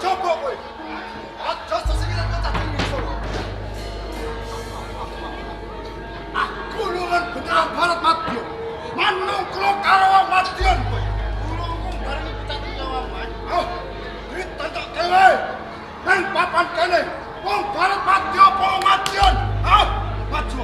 coba kowe. Aja sesingilan kecacing iso. Aku lulan beneran Barat Madya. Manung kula karo wong Madyan kowe. Ulungku bareng kecacing nyawa Mas. Oh, ditantok dhewe. Nang papan kene, wong Barat Madya apa wong Madyan? Hah? Maju.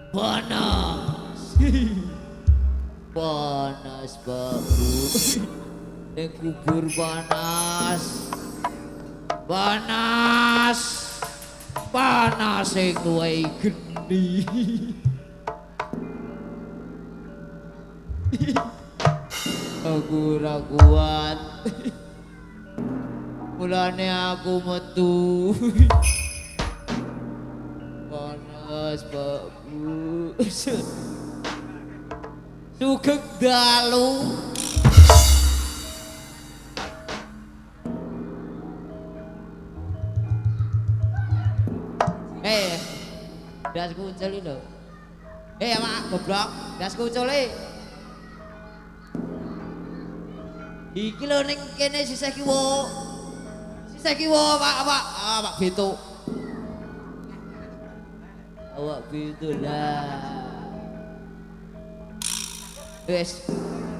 Panas. Panas babu. Ning kubur panas. Panas. Panas sing luwih geni. Aku ora kuat. Mulane aku metu. Panas babu. Sugeng dalu. Dasku ucul lho. Mak goblok, dasku ucul e. Iki lho ning kene sisih kiwa. Sisih kiwa, Pak Beto. Awak Beto lah. Wes,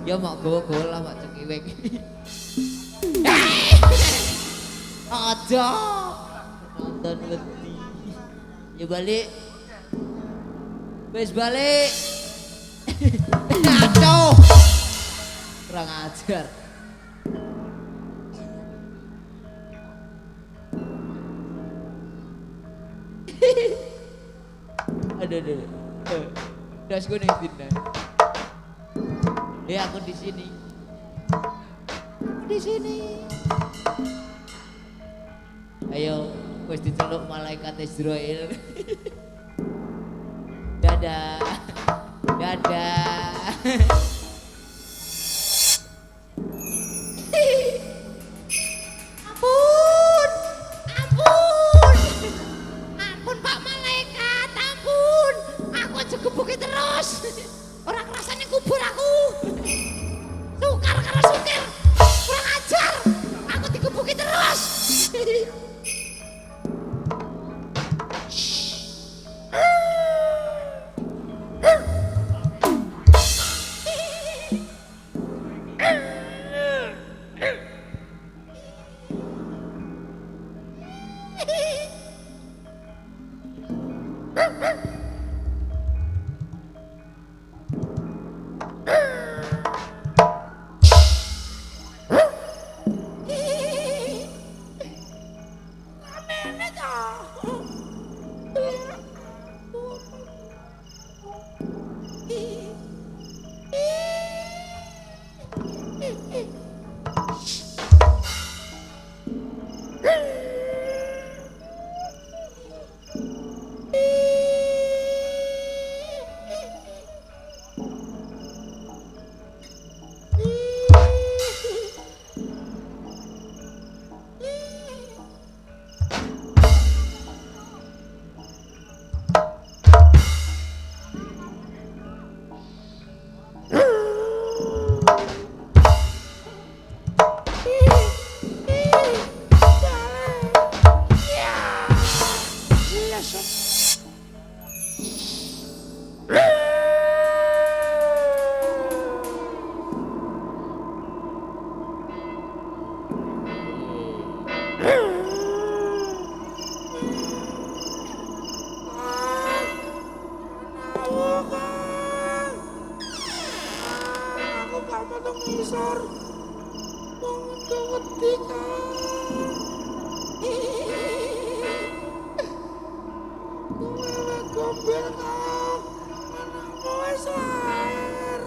ya mak gowo-gowo lah mak cekiwek. Aja. Nonton wedi. Ya balik. Wes balik. Aduh. Kurang ajar. Aduh. Dasku ning dina. Aku di sini. Di sini. Ayo, wis diceluk malaikat Israel. Dadah. Ampun Pak Malaikat, ampun. Aku aja gebuki terus. Orang rasanya kubur aku. Sukar karena sukir. Kurang ajar. Aku digebuki terus. Aku gak mau ngisor. Wong wedi Kang. Kowe gombel Kang. Anakmu wis lahir.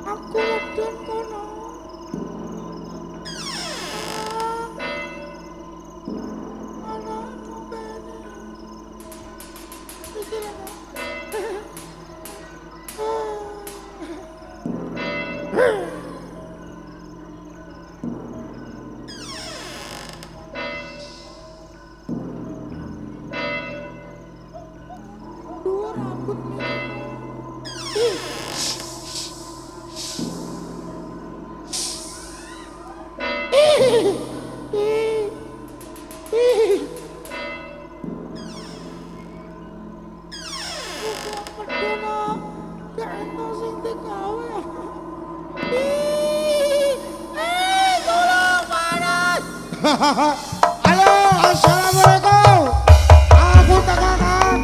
Aku medun kono. Ana nopene. Iki lho. Dua rambutnya. Halo, assalamualaikum. Aku Kang.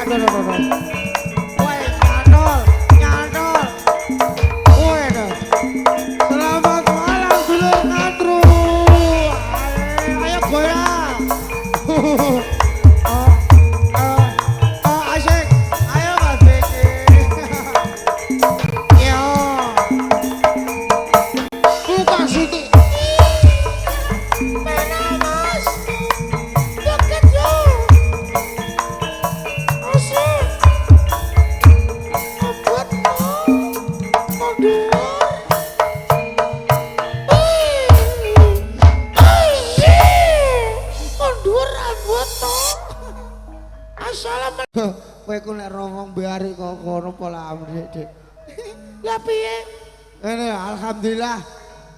Aduh. Woi, nyandol. Woi, selamat malam dulur ngantru. Ayo goyang. Asik. Ayo Mas Beki. Yo. Buka sini. Mana Mas? Deket yo. Asik. Obat mundur. Mundur rambut to. Assalamualaikum. Kowe ku nek ngomong bari kok ngono pola Dik. Lah piye? Ini alhamdulillah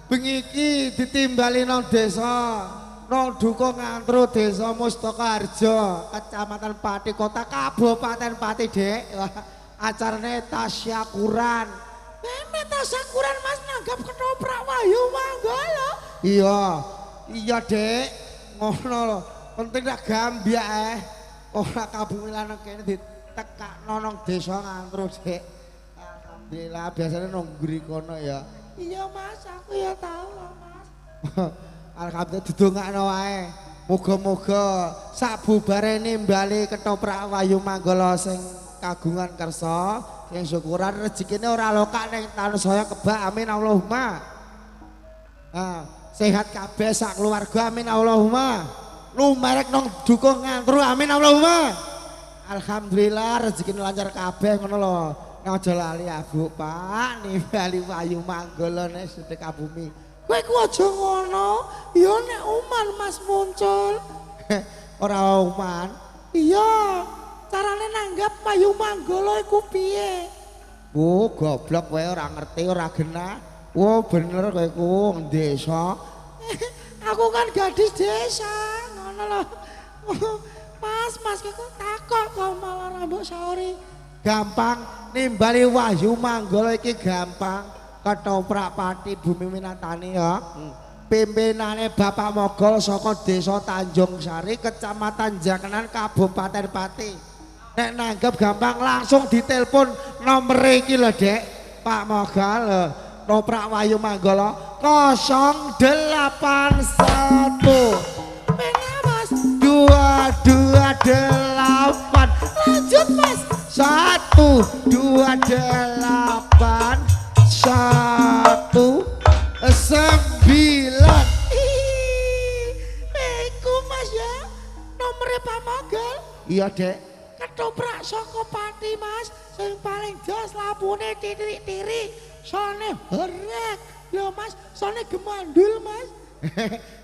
bengi iki ditimbali nang desa nang dukuh ngantru desa Mustakaharja Kecamatan Pati Kota Kabupaten Pati Dek. Wah, acarane tasyakuran. Meme tasyakuran Mas nanggap ketoprak Wahyu Manggala. Iya Dek, ngono lho. Penting tak gambyak ora kabumilan kene ditekakno nang desa ngantru Dek. Alhamdulillah biasanya nang ngri kono ya. Iya Mas, aku ya tahu loh Mas. Alhamdulillah didongakno wae. Muga-muga sabubare nimbali ketoprak Wahyu Manggala sing kagungan kersa, sing syukuran rezekine ora lokak ning tansaya kebak. Amin Allahumma. Sehat kabeh sak keluarga. Amin Allahumma. Lumerek nang dukung ngantru. Amin Allahumma. Alhamdulillah rezekine lancar kabeh ngono lho. Nek aja lali Bu Pak nimbali Wahyu Manggala nek sedek kabumi. Kowe ku aja ngono. Ya nek uman Mas muncul. Ora uman. Iya, carane nanggap Wahyu Manggala iku piye? Oh, goblok kowe ora ngerti, ora genah. Oh bener kowe ku wong desa. Aku kan gadis desa, ngono lho. Mas kok takok kok malah rambut sauri. Gampang nimbali Wahyu Manggala iki gampang. Ketoprak Pati Bumi Minatani ya. Pimpinane Bapak Mogol saka Desa Tanjung Sari, Kecamatan Jakenan, Kabupaten Pati. Nek nanggep gampang langsung ditelepon nomere iki lho, Dek. Pak Mogol lho. Toprak Wahyu Manggala 081 Mas 228 lanjut Mas 128 19. Iku Mas ya nomornya Pak Mogol. Iya Dek. Ketoprak saka Pati Mas sing paling jos lapune titik-titik sone herek ya Mas sone gemandul Mas.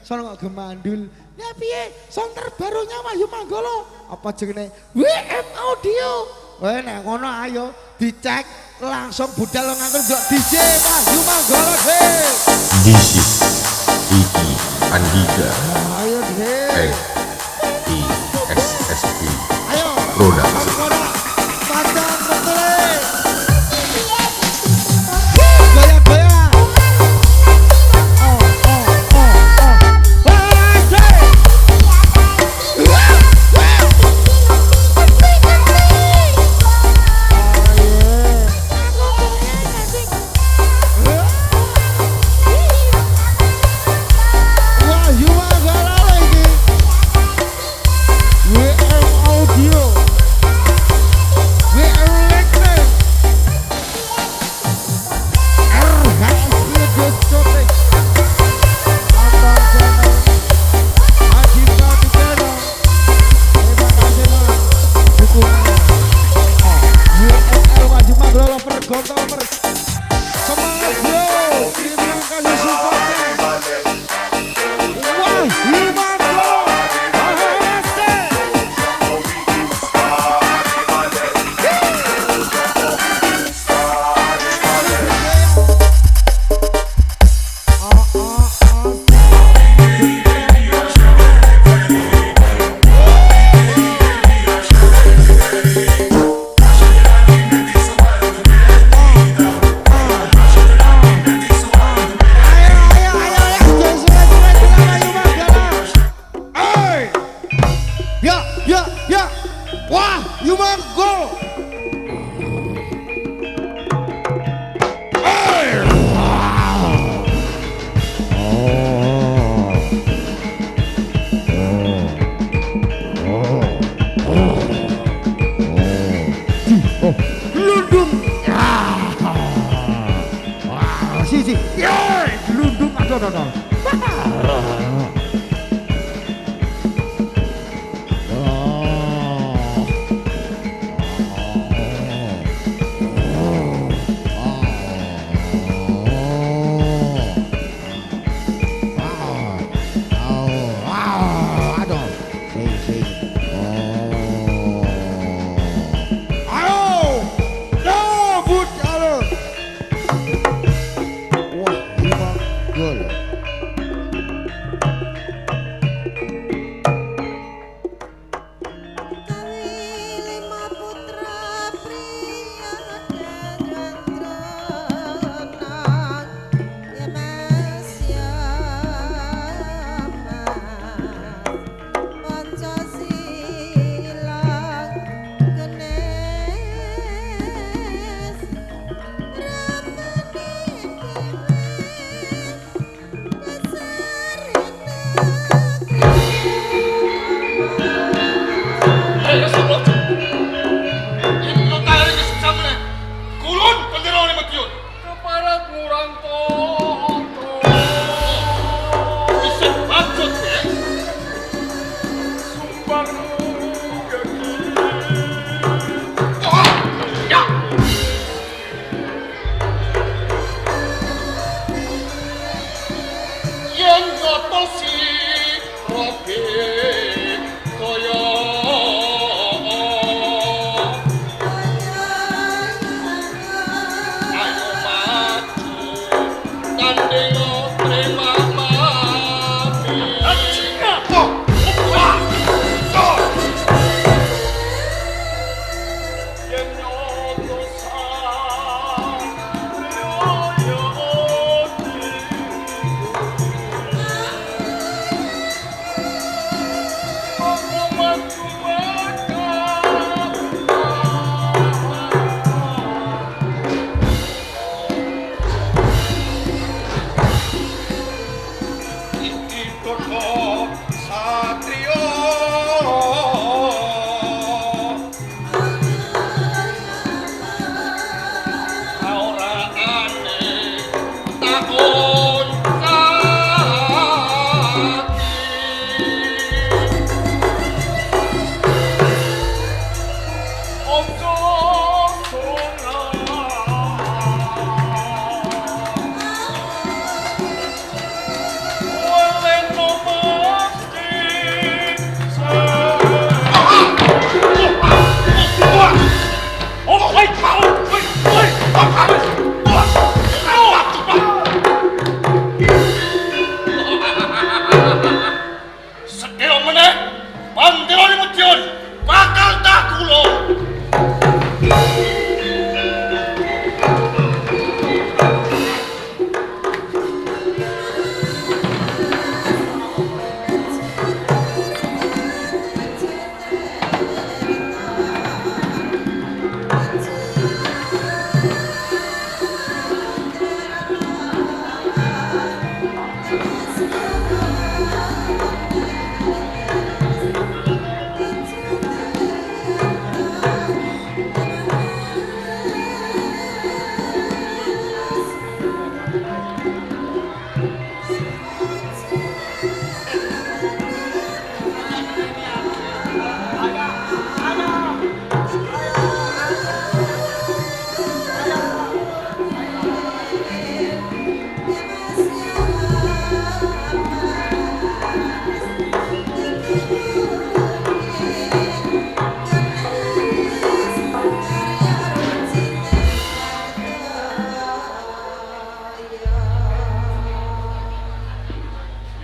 Sono kok gemandul ya piye son terbarunya Wahyu Manggala apa jenenge WM Audio. Weh nek ngono ayo dicek langsung budal nganggo ndok DJ Wahyu Manggala This is Iki Andika ayo deh EISSP ayo Production. Padang betule goyang-goyang Wahyu Manggala lagi WM Audio WM Electric RHS Diskotek Abang Channel Haji Pratikeno. Terima kasih Mas dukungannya. WML Wahyu Manggala Pergonto semangat bro. Terima kasih supportnya Wahyu Manggala. Ya, wah, you must go. Gelundung. Wah, si. Gelundung ada.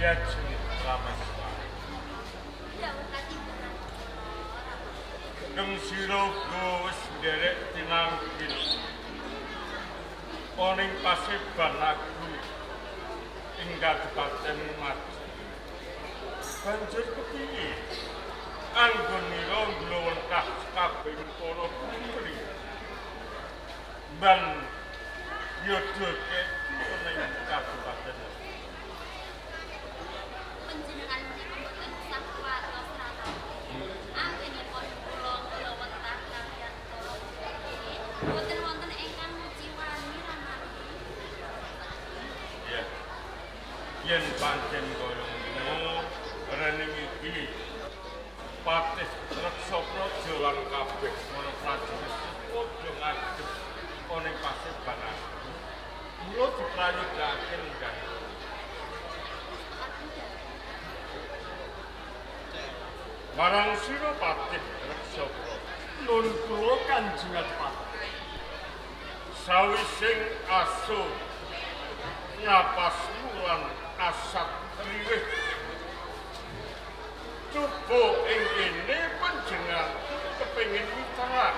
lajeng rames. Geng sira wis nderek tinanggil. Oning paseban aku ing Kabupaten Madiun. Banjur kepiye? Anggonira nglawentah kabeh para putri. Ban yodoke ning Kabupaten. Panjenengan menika mboten usah kuwatos Rama. Anggenipun kula nglawentah kaliyan para putri. Mboten wonten ingkang muji wani Rama. Ya. Yen pancen kaya ngono, rene iki Patih Reksa Praja lan kabeh para prajurit padha ngadeg ana ing paseban aku. Mula diprayogake kan. Marang sira Patih Reksa Praja, nun kula Kanjeng Adipati. Sawising aso napasmu lan asat riweh coba ing kene panjenengan kepengin wicara.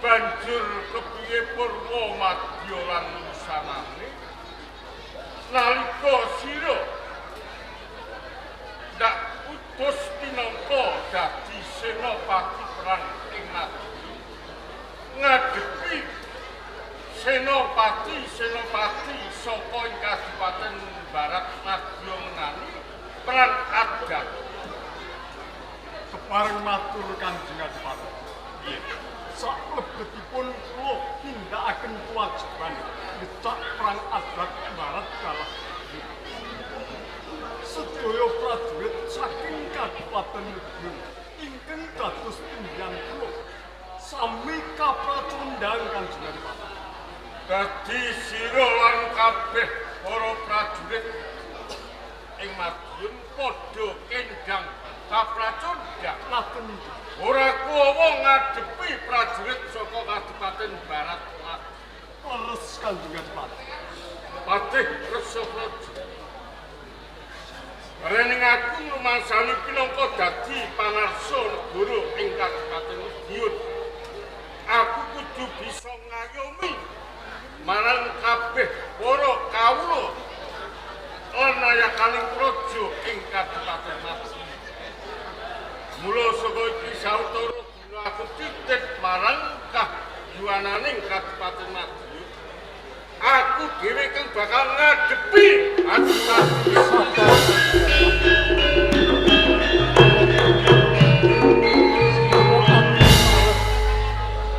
Banjur kepiye Purwa Madya lan wusanane nalika sira ndak utus tinangka dadi senopati perang ing Madiun ngadepi senopati saka ing Kadipaten Barat Madya ngenani perang adat. Kepareng matur Kanjeng Adipati. Nggih. Saklebetipun kula nindakaken kewajiban ngecak perang adat Barat kalah. Sedaya prajurit saking Kadipaten Madiun ingkang dados tunggang kula sami kapracundang Kanjeng Adipati. Dadi sira lan kabeh para prajurit ing Madiun padha kendang kapracundang. Ngaten Ora kuwa ngadepi prajurit saka Kadipaten Barat Madiun. leres Kanjeng Adipati. Patih Reksa Praja. Rening aku numangsani pinangka dadi pangarsa negara ing Kadipaten Madiun. Aku kudu bisa ngayomi marang kabeh para kawula lan ayakaning praja ing Kadipaten Madiun. Mula saka iki sawetara dina aku titip marang kajuwananing Kadipaten Madiun. Aku dhewe kang bakal ngadepi Adipati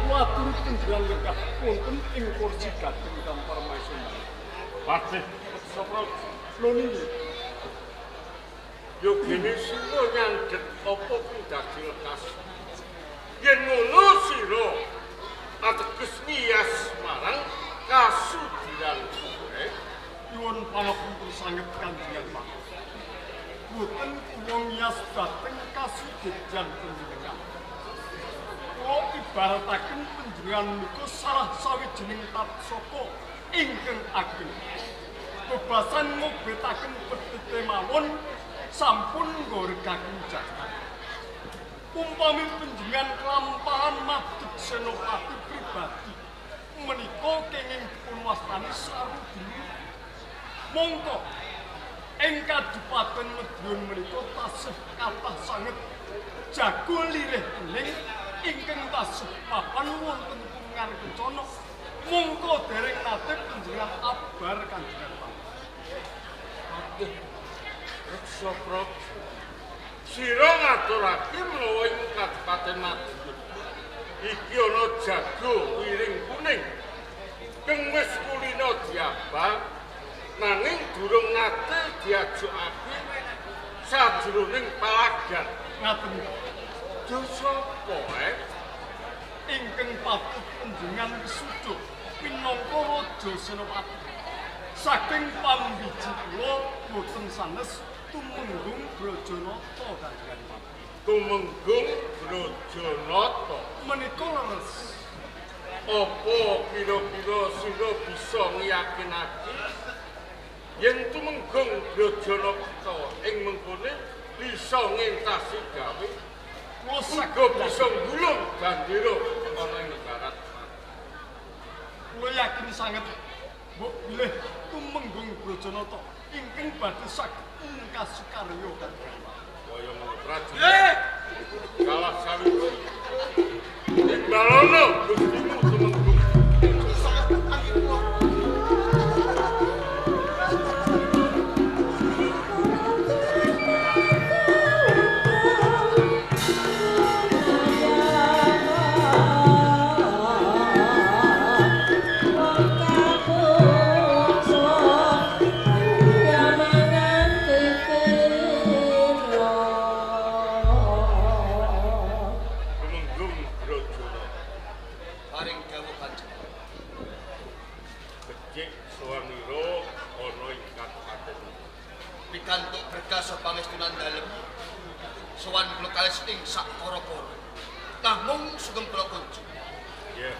Matur tunggal lenggah wonten ing kursi gading Kampar Maisuna. Patih Reksa Praja. Noni Yo kene sira nyandhet apa kuwi dadi lekas. Yen ngono sira ateges ngiyas marang kasudiran kowe. nyuwun pangapunten sanget Kanjeng Adipati. Boten kula ngiyas dhateng kasudejan panjenengan. Kula ibarataken panjenengan menika salah sawijining tatsaka ingkang ageng. Bebasan ngobetaken petite mawon sampun nggoregaken jagat. Umpami panjenengan kelampahan madhep senopati pribadi menika kenging dipunwastani sarudini. Monggo ing Kadipaten Madiun menika tasih kathah sanget jago lirih bening ingkang tasih papan wonten pungan kencana. Monggo dereng nate panjenengan abar Kanjeng Adipati. Patih Reksa Praja. Sira ngaturake menawa ing Kadipaten Madiun iki ana jago wiring kuning kang wis kulina diabang nanging durung nate diajokake sajroning palagan. Ngaten Dosa apa ingkang patut panjenengan wisuda pinangka raja senopati. Saking pambiji kula boten sanes tumenggung Brajanata Kanjeng Adipati. Tumenggung Brajanata Menika leres. apa kira-kira sira bisa ngiyakinake yen tumenggung Brajanata ing mengkone bisa ngentasi gawe uga bisa nggulung bandera ana ing barat. Kula yakin sanget mbok bilih tumenggung Brajanata ingkang badhe saged mungkas sukarya kanthi kaya ngono prajurit. Kalah sawise. Imbalono gustimu tumenggung. Sangat angin kula. Tumenggung Brajanata. Paring dawuh Kanjeng. Becik sawanira ana ing kabupaten. Pikantuk berkah sapangestunan dalem. Sowan kula kalis ing sak para-para. Namung sugeng kula kunjung. Ya.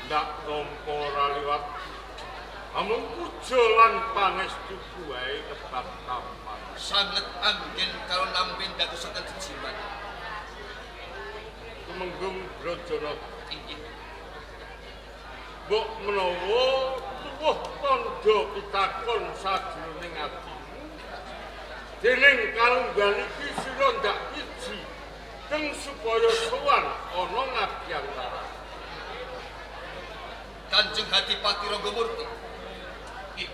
Ndak tampa ora liwat. Amung puja lan pangestu wae kebat tampan. Sanget anggen karo nampi ndadosaken jejiman. Tumenggung Brajanata. Inggih. Mbok menawa tuwuh tandha pitakon sajroning atimu. Dening kalunggan iki sira ndak iji teng supaya sowan ana ngabiyantara. Kanjeng Hadipati Rangamurti. Nggih.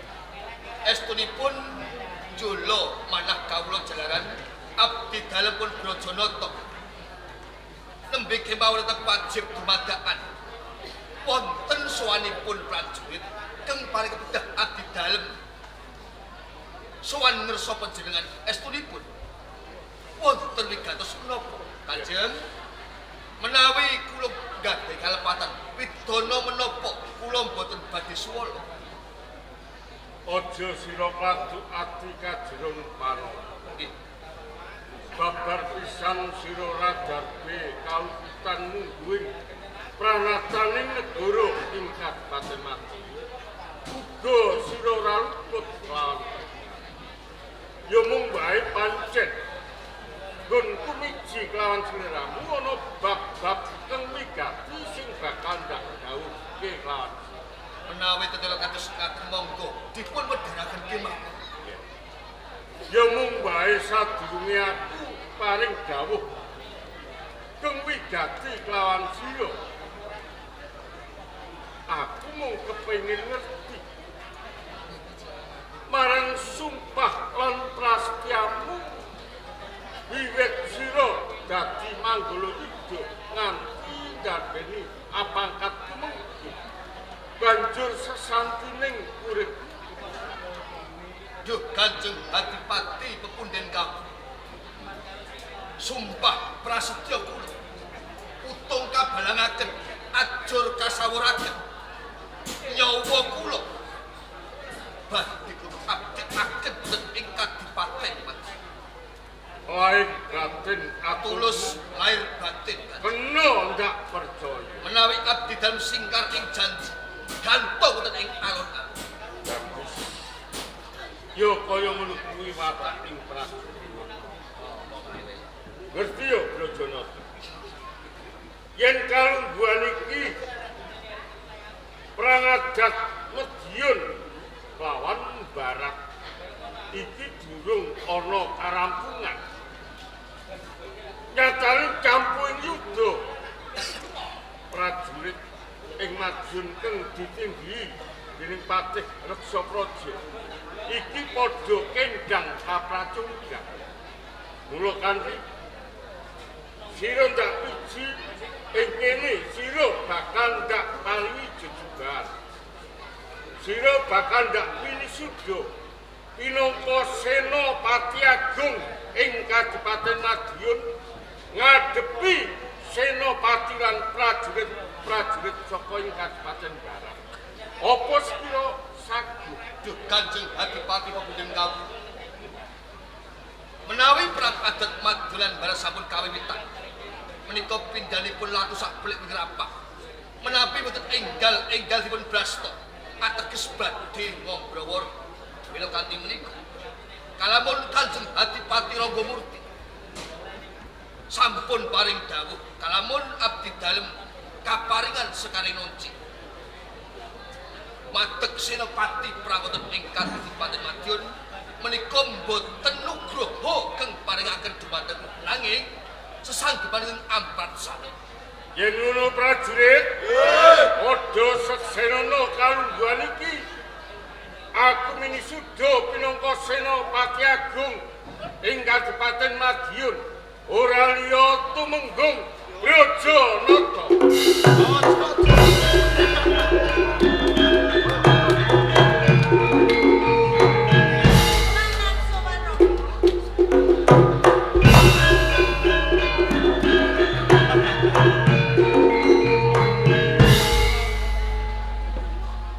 Estunipun jolo manah kawula jalaran abdi dalemipun Brajanata. Nembe kemawon tetep wajib dumadakan. Wonten sowanipun prajurit kang paling kedah abdi dalem. Sowan ngersa panjenengan estunipun. Wonten wigatos menapa? Kanjeng menawi kula gadhah kalepatan widana menapa kula boten badhe suwala. Aja sira kladuk ati kajeron pano. Nggih. Babar pisan sira radarbe kalupitan mungguing pranataning negara ing Kabupaten Mati. Uga sira ora luput lawan. Ya mung wae pancen nggon kumiji kelawan sliramu ana bab-bab kang wigati sing bakal ndak dawuhke kelawan. Menawi tetela kados ngaten monggo dipun wedharaken kemawon. Ya mung wae sadurunge aku paring dawuh kang wigati kelawan sira. Aku mung kepengin ngerti marang sumpah lan prastyamu wiwit sira dadi manggala yuda nganti ndarbeni apangkat tumenggung banjur sesantining urip. Duh Kanjeng Hadipati pepunden kawula. Sumpah prasetya kula utung kabalangaken ajur kasawuraken nyawa kula badhe kula abdikaken ing Kadipaten Mati. Lair batin Tulus lahir batin. kena ndak percaya. Menawi abdi dalem singkar ing janji gantung wonten ing alun-alun. Bagus. Yo kaya ngono kuwi watak ing prajurit. Ngerti yo Brajanata. Yen kalungguhan iki perang adat Madiun lawan Barat iki durung ana karampungan. Nyatane campur yuda prajurit ing Madiun kang ditinggi dening Patih Reksapraja iki padha kendhang kapracunggan. Mula kanthi sira ndak iji ing kene sira bakal ndak paringi jejugan. Sira bakal ndak pinisuda pinangka Senopati Agung ing Kadipaten Madiun ngadepi Senopati lan prajurit saka ing Kadipaten Barat. Apa sira saged? Duh Kanjeng Hadipati pepunden kawula. Menawi perang adat Madiun Barat sampun kawiwitan menika pindhanipun latu sak belik ngrapak. Menawi boten enggal dipun brasta ateges badhe ngombrowo mila kanthi menika kalamun Kanjeng Adipati Rangamurti sampun paring dawuh kalamun abdi dalem kaparingan sekaring nunci madeg Senopati Prawata ingkang Kadipaten Madiun menika boten nugraha kang paringaken dumateng nanging sesanggepaning ampratsana. Yen ngono prajurit, padha seksenana kalungguhan iki. Aku minisuda pinangka Senopati Agung ing Kadipaten Madiun. Ora liya tumenggung Brajanata.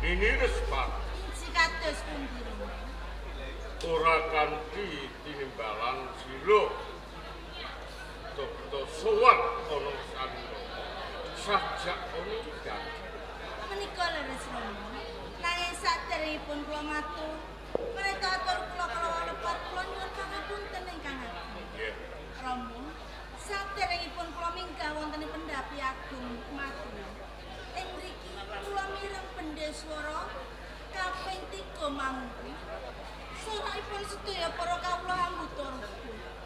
Ini respat. Sikados pundi Romo? Ora kanthi tinimbalan sira. Toto sowan ana sanira. Sajak ana tigang. Menika leres Romo. Nanging saderengipun kula matur, menika atur kula kala lepat kula nyuwun pangapunten ingkang agung. Nggih. Romo, saderengipun kula minggah wonten ing Pendapi Agung Madiun. Ing mriki kula mireng bendeswara kaping 3 mangku. Surakipun sedaya para kawula ambutara.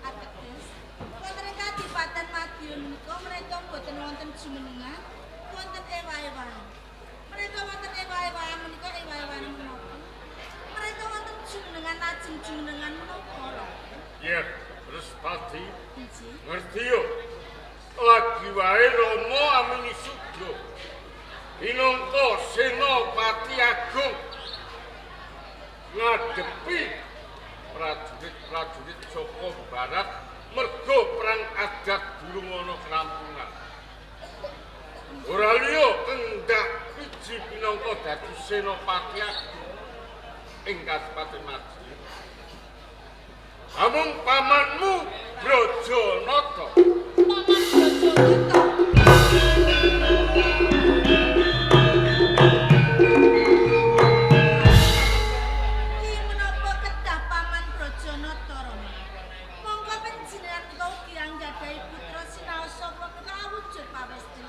Ateges wonten ing Kadipaten Madiun menika menika boten wonten jumenengan, wonten ewah-ewahan. Mereka wonten ewah-ewahan menika ewah-ewahan menapa? Mereka wonten jumenengan lajeng jumenengan menapa? Yen Respati Inji. ngerti yo. Lagi wae Rama aminisuda. Minangka Senopati Agung ngadepi prajurit-prajurit saka barat merga perang adat durung ana kerampungan. Ora liya kendak siji pinangka dadi Senopati Agung ing Kadipaten Madiun. Amung pamanmu Brajanata. Iki menapa kedah paman Brajanata Rama? Monggo panjenengan menika ugi anggadahi putra sinaos sapa menika awujud pawesti.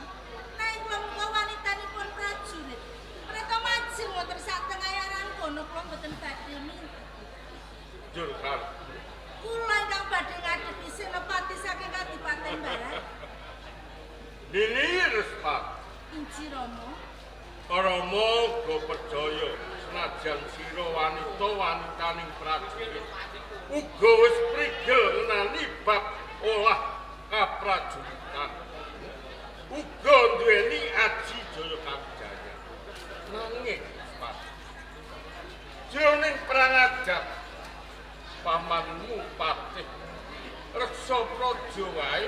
Nanging kula menika wanitanipun prajurit. Mereka majeng wonten satengahan kono kula mboten badhe minta. Jur kan. Kula ingkang badhe ngadepi Senopati saking Kadipaten Barat. Nini Respat. Inji Rama. Rama go percaya senajan sira wanita-wanitaning prajurit uga wis prigel ngenani bab olah kaprajuritan. Uga duweni aji jaya kabudayaan. Nanging Respat. Jroning perang adat pamanmu Patih Reksa Praja wae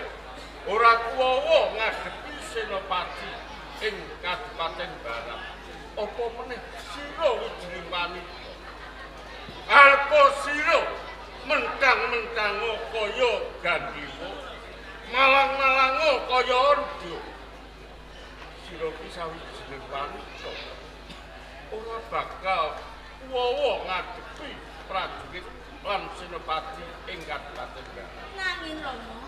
ora kuwawa ngadepi Senopati ing Kadipaten Barat. Apa meneh sira wijining wanita. Alpa sira mentang-mentang kaya Gandiwa, malang-malang kaya Arja. Sira ki sawijining wanita. Ora bakal kuwawa ngadepi prajurit lan Senopati ing Kadipaten Barat. Nanging Rama,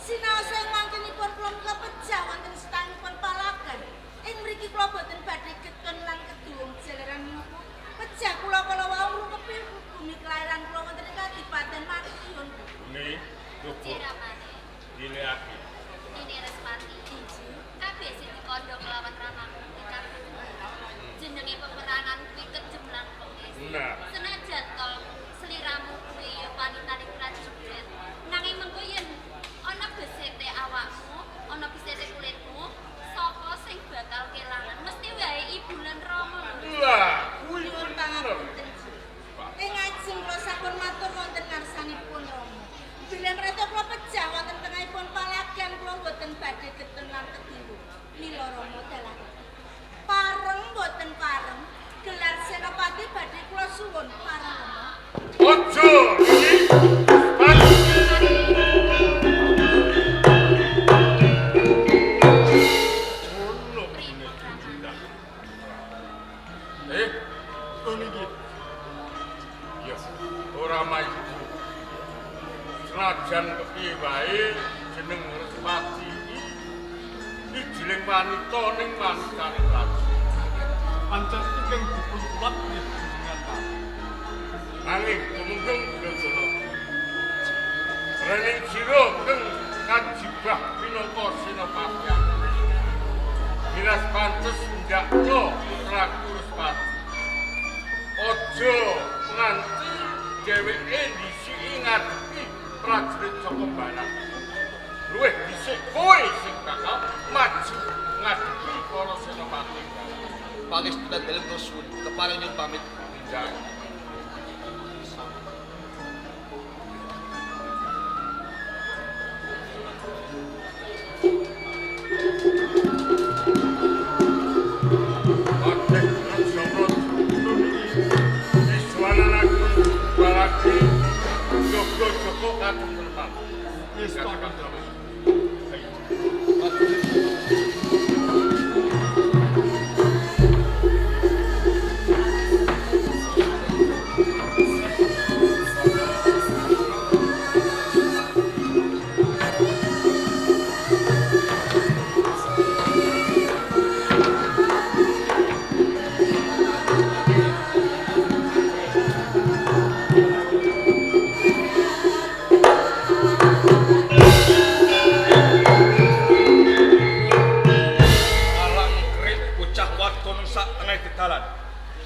sinaos ing mangkenipun kula menika pejah wonten setangipun palagan. Ing mriki kula boten badhe ketun lan kedung jeleran menapa. Pejah kula kala wau ngrukepi bumi kelahiran kula wonten ing Kadipaten Madiun. Ini tubuh Ciramane, dile aki. ini Respati. Kabeh sing dikandha kelawan ramaku jenenge peperangan kuwi kejemlang penges. Nah. Senajan to sliramu kuwi ya wanitaning prajurit. Nanging mengko yen ana besete awakmu, ana besete kulitmu, sapa sing bakal kelangan? Mesti wae ibu lan Rama. Lah, kuwi Nyuwun bener. pangapunten. Ing ajeng kula sampun matur wonten ngarsanipun Rama. Bila mereka kula pejah wonten tengahipun palagan kula boten badhe ketun lan kediwu. Mila Rama dalah. Pareng boten pareng, gelar Senopati badhe kula suwun pareng Rama. Ojo ini Ono meneh tindak. Oh niki. Ya, ora maju. Senajan kepiye wae jeneng Respati iki jiling wanita ning wanitane Prabu. Pancen ingkang dipun kulat nggih jenengan Pak. Nanging tumungkung Duryudana. Rening sira keng kajibah pinangka senopati. Wiras pantes ndakno putraku Respati. Aja nganti dheweke disiki ngadepi prajurit saka barat. Luwih dhisik kowe sing bakal maju ngadepi para senopati. Pangestunan dalem nuwun kepareng nyuwun pamit. Pindah.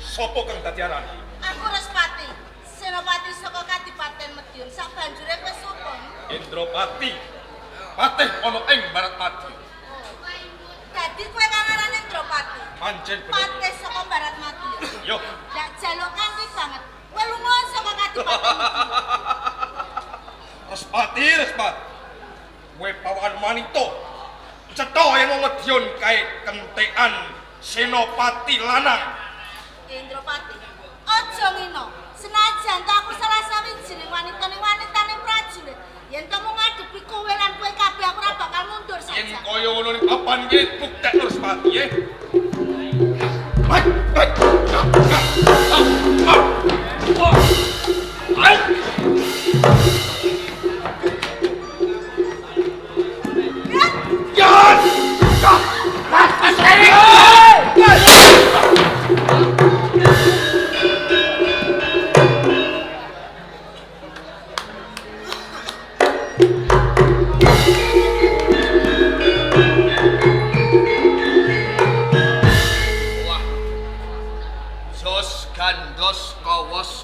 Sopo kang dadi aran? Aku Respati, senopati saka Kadipaten Medion. Sabanjure kowe sapa? Indropati. Patih ana ing Barat Madiun. Dadi kowe kang aran Indropati. Pancen bener. Patih saka Barat Madiun. Yo. Ndak jaluk kanthi banget. Kowe lunga saka Kadipaten Medion. Respati. Kowe pawan manito. Cetha yen wong Medion kae kentekan senopati lanang. Indropati, aja ngino. Senajan to aku salah sawijining wanitane prajurit, yen to mung ngadepi kowe lan kowe kabeh aku ora bakal mundur saja. Yen kaya ngono ning papan iki buktekno Respati nggih.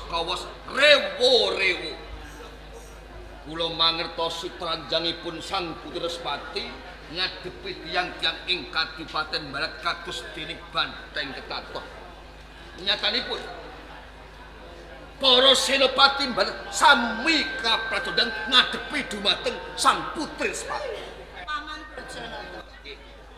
Kawas rewo-rewo. Kula mangertosi pranjangipun Sang Putri Respati ngadepi tiyang-tiyang ing Kadipaten Barat kados dening banteng ketaton. Nyatanipun para senopati Barat sami kapradodang ngadepi dumateng Sang Putri Respati. Paman Brojonata.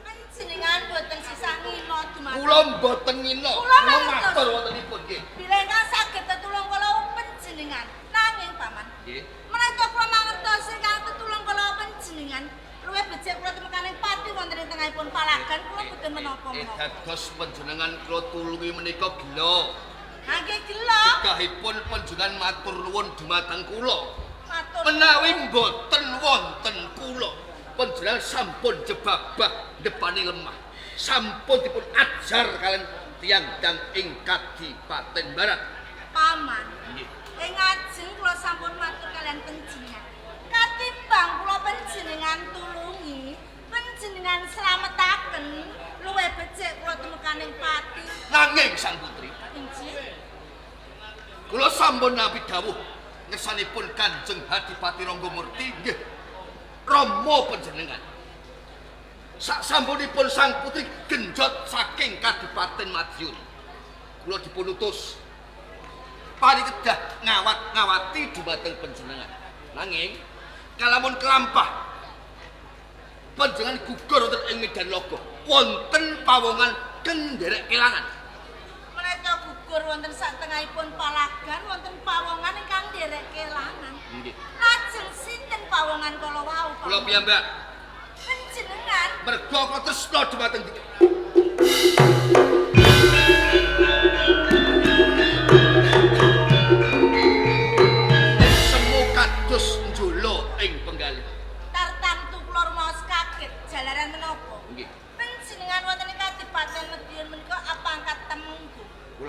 Panjenengan boten sisah ngino dumateng. Kula mboten ngino. Kula matur wontenipun nggih. Bilengkang saged tetulung kula panjenengan. Nanging paman. Nggih. Menawi kula mangertosi kang tetulung kula panjenengan, luwih becik kula temekaning pati wonten ing tengahipun palagan kula boten menapa-menapa. Dados panjenengan kula tulungi menika gila. Nggih gila. Cekahipun panjenengan matur nuwun dumateng kula. Matur. Menawi mboten wonten kula, panjenengan sampun jebabah depane lemah. Sampun dipun ajar kalian tiyang-tiyang ing Kadipaten Barat. Paman. Nggih. Ing ajeng kula sampun matur kalian panjenengan. Katimbang kula panjenengan tulungi, panjenengan slametaken, luwih becik kula temekaning pati. Nanging Sang Putri, Inggih. kula sampun nabi dawuh ngersanipun Kanjeng Adipati Rangamurti nggih Rama panjenengan. Saksampunipun Sang Putri genjot saking Kadipaten Madiun, kula dipun utus parikedah ngawat-ngawati dumateng panjenengan. Nanging kalamun kelampah panjenengan gugur wonten ing Medan Logo, wonten pawongan kendherek kelangan. Menika gugur wonten satengahipun palagan, wonten pawongan ingkang nderek kelangan. Nggih. Lajeng sinten pawongan kala wau? Kula piyambak Panjenengan merga kula tresna dumateng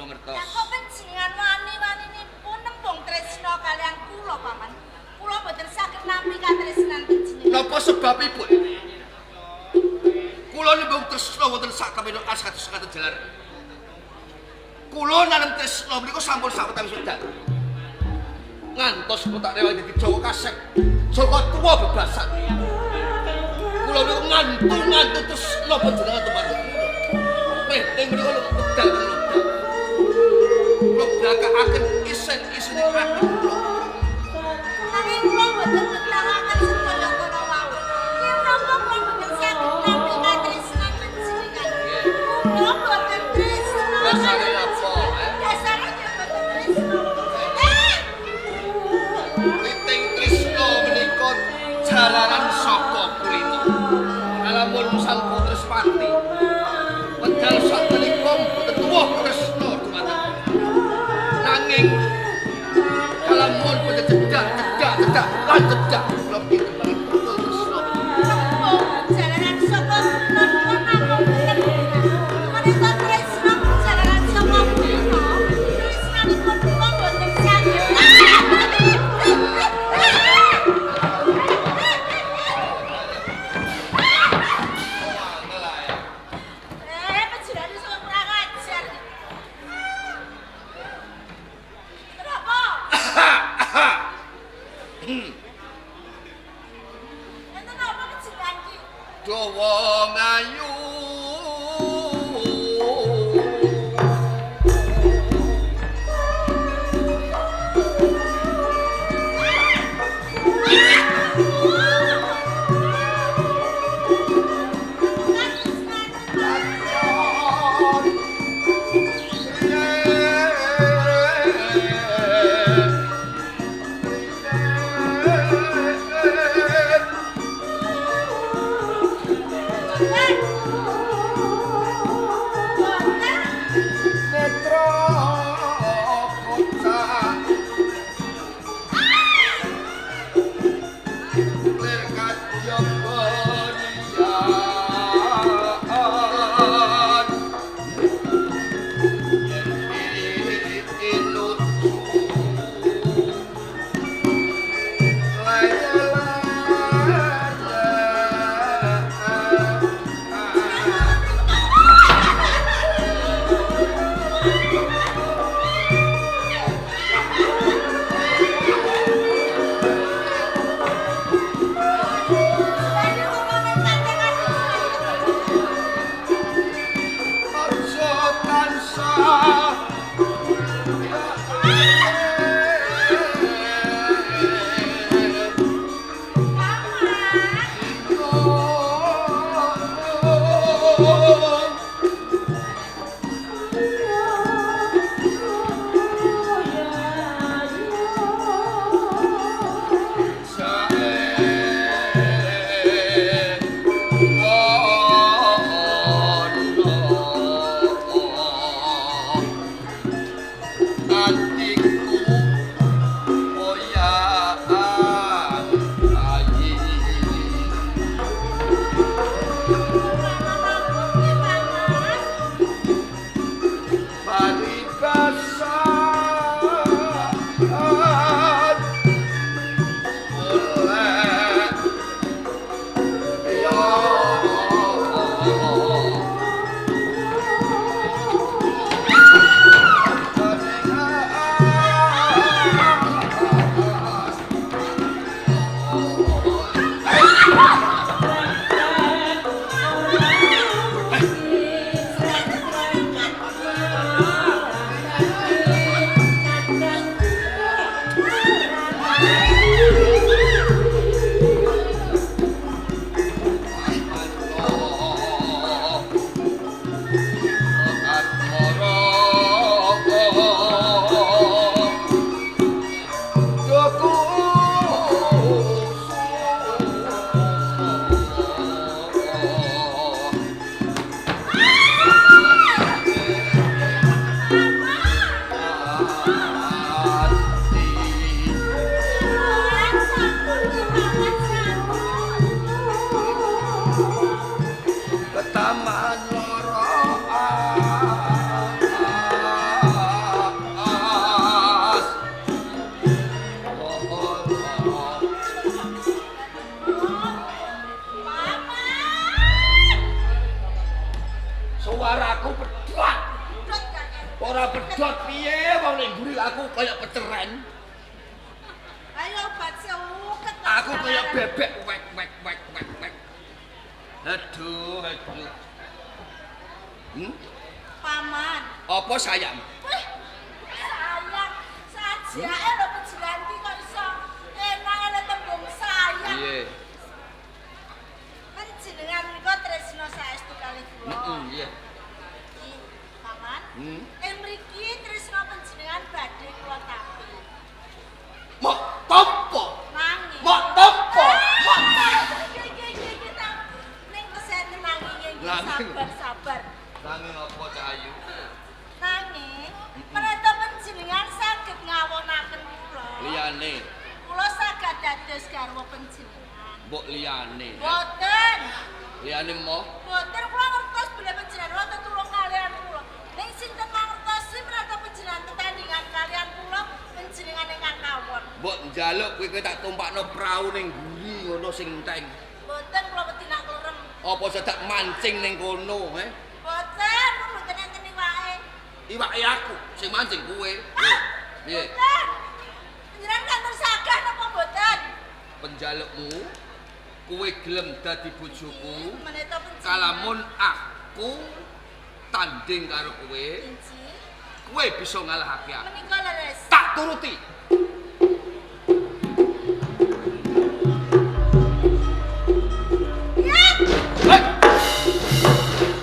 ngertos. Lah kok panjenengan wani-waninipun nembung tresna kalian kula, Paman. Kula boten saged nampi katresnan panjenengan. Napa sebabipun? Kula nembung tresna wonten sak kamenika kados ngaten jalar. Kula nanem tresna menika sampun sawetawis wedal. Ngantos kula tak rewani dadi Jawa Kasek. Jawa tuwa bebasan. Kula niku ngantul tresna panjenengan tumanten. Penting menika lho wedal kula. Kula blakakaken isen-isine ati kula. Nanging kula boten ngetaraken sedaya kono wau. Yen napa kula boten saged nampi katresnan panjenengan. Kula boten tresna. Dasare apa? Dasare ya boten tresna. Witing tresna menika jalaran saka kulino. Alamun sang Putreswati. Wedal sak menika boten tuwuh tresna dumateng. Nanging kalamun boten cedak lan cedak kula pinten banget betul tresna. Jalanan saka kulon namung menika tresna jalanan saka kulon. Tresnanipun kula boten saged. Panjenengan iso kurang ajar. Kenapa? Enten apa panjenengan iki? Dawa ngayu. Netra kocak ler kadya berian yen inut ora pedhot piye wong ning mburi aku kaya peceren. Ayo obat seuket. Aku kaya bebek wek. Aduh. Paman. Apa sayang? Wih, sayang. Sajake lho penjilanti kok iso enak ana tembung sayang. Piye? Panjenengan menika tresna saestu kalih kula. Iya. Paman. Mriki tresna panjenengan badhe kula tampi. Mok tampa. Nanging. Mok tampa. Ning kesenten nanging Nanging. sabar. Nanging apa Cahayu? Nanging menapa panjenengan saged ngawonaken kula? Liyane, Kula saged dados garwa panjenengan. mbok liyane. Boten. Liyane moh. Boten kula ngertos bilih panjenengan wonten tulung kalian kula. Ning sinten mangertosi menapa panjenengan tetandhingan kalian kula panjenengan ingkang kawon. Mbok njaluk kowe tak tumpakno prau ning mburi ngono sing enteng. Boten kula wedi nak klerem. Apa sedak mancing ning kono, Boten kula mboten enten iwake. Iwake aku sing mancing kowe. Piye? Boten. Panjenengan kantor sagah napa boten? Penjalukmu kowe gelem dadi bojoku Meneta panjenengan. kalamun aku tanding karo kowe, Inci. kowe bisa ngalahake aku. Menika leres. Tak turuti. Hei!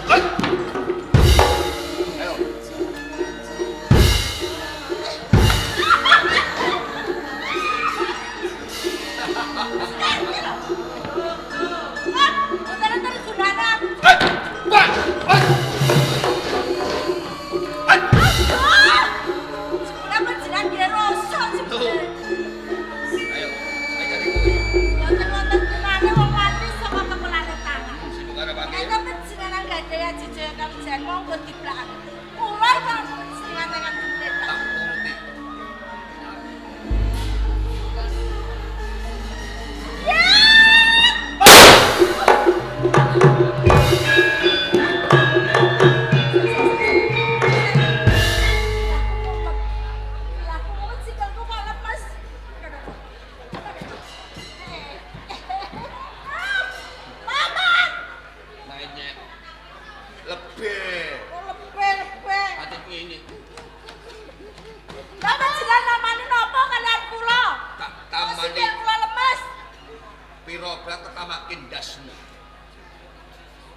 Hei! Ayo. Boten enten gunanan. Hei! Hei! Hei! Hei! Sebelah panjenengan nggih rasa sebelah. Ayo, saya cari kowe. Boten wonten gunane wong mati saka kepelane tangan. Sibuk karo panggil. Nek panjenengan gadhah jejak kawijan monggo diblak. Kula kok panjenengan dengan gede. Tak turuti. Laku mau sikilku kok lemes. Paman, Naiknya lebih. lebih. Atau ini Lah panjenengan namane napa kalian kula? tak Sikil tamani kula lemes. piro berat tetamakin dasmu.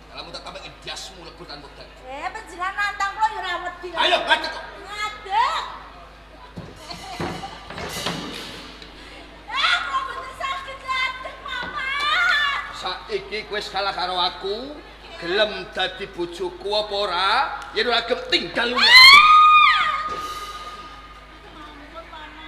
Kalau tak tambah dasmu lebutan bukan. Panjenengan nantang kula ya ora wedi. Ayo ngadeg kok. Ngadeg. Kok bener sakit ngadeg, Mama. Saiki kowe wis kalah karo aku, gelem dadi bojoku apa ora? Yen ora gelem tinggal lunga. Ampun, Mama.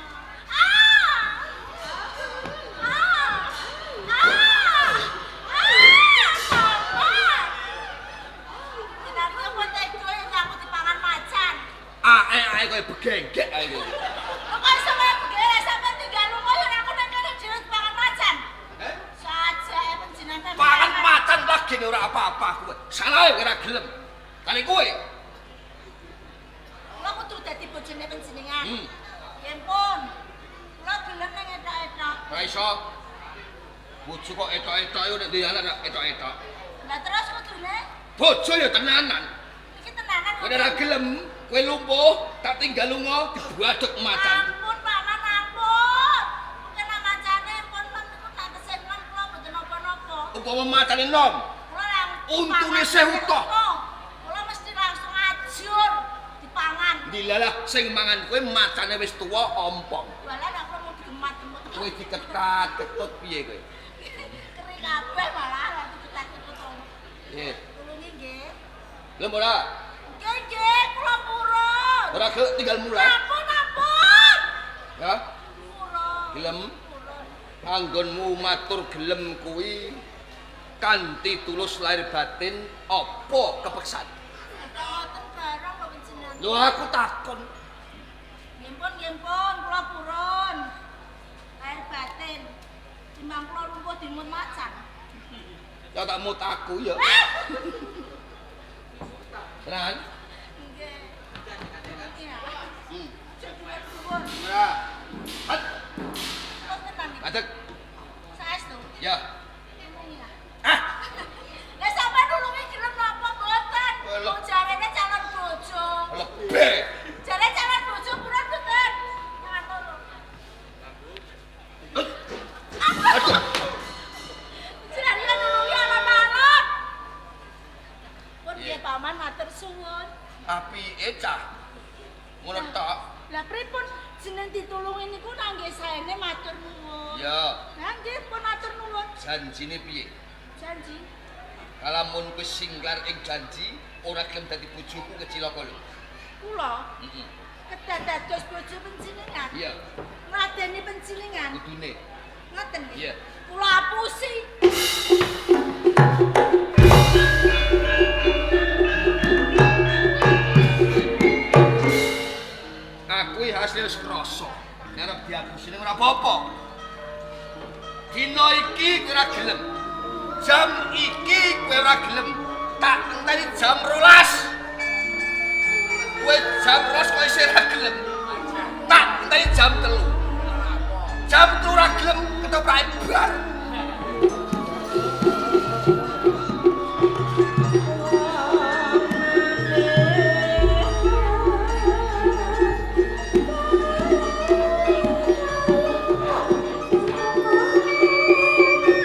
Jenenge apa teko yang kamu dipangan macan? Ae kowe begengek ae kowe. Kok iso kaya begere sampe tinggal lunga ya aku nang kene dhewe dipangan macan. Saja panjenengan. Pangan macan lagi ora apa-apa kowe. Salah ora gelem. Kali kowe. Kula kudu dadi bojone panjenengan. Hmm. Yen pun kula gelem ning etok-etok. Ora iso. Bojo kok etok-etok yo nek duwe anak nek etok-etok. Lah terus kudune Bojo yo tenanan. iki tenanan. Kowe ora gelem, kowe lumpuh, tak tinggal lunga dibuaduk macan. Ampun, Paman, ampun. Kena macane pun niku tak kesenon kula mboten napa-napa. Upama macane nom, Kula lang untune sewu toh. Kula mesti langsung ajur dipangan. Dilalah sing mangan kowe macane wis tuwa ompong. Walah nek kula mau digemat-gemut. Kowe diketat, ketut piye kowe? Keri kabeh malah nanti ketat-ketut. Nggih. Tulungi nggih. Gelem ora? Nggih, kula purun. Ora gelem tinggal mulai. Ampun, ampun. Ya, Purun. gelem Purun. anggonmu matur gelem kuwi kanthi tulus lahir batin apa kepeksan? Ngoten barang kok panjenengan. Lho aku takon. Nggih pun, kula purun. Lahir batin. Timbang kula lumpuh dimut macan. Ya tak mut aku ya. Tenan? Nggih. nuwun. Ya. Wonten nami. Adek. Saestu. Ya. Nulungi ya. Ah, Lah sampean nulungi gelem napa mboten? Walah. Wong jarene calon bojo. lebih. Jare calon bojo purun mboten? Jangan nulung. Aduh. Jenengan nulungi alon-alon. Pun Iya. piye paman matur suwun. Apike cah. Ngono tok. Lah pripun jeneng ditulungi niku nangge saene matur nuwun. Ya, Lah nggih pun matur nuwun. janjine piye? Janji. Kalamun kowe singlar ing janji, ora gelem dadi bojoku kecilaka lho. Kula Heeh. kedah dados bojo penjilingan. Iya, Ngladeni penjilingan. kudune. Ngoten nggih. Iya. Kula apusi. Aku iki hasil wis krasa. Arep diapusine ora apa-apa. Dina iki kowe ora gelem. Jam iki kowe ora gelem. Tak enteni jam 12. Kowe jam 12 kowe isih ora gelem. Tak enteni jam 3. Jam 3 ora gelem ketoprak bar.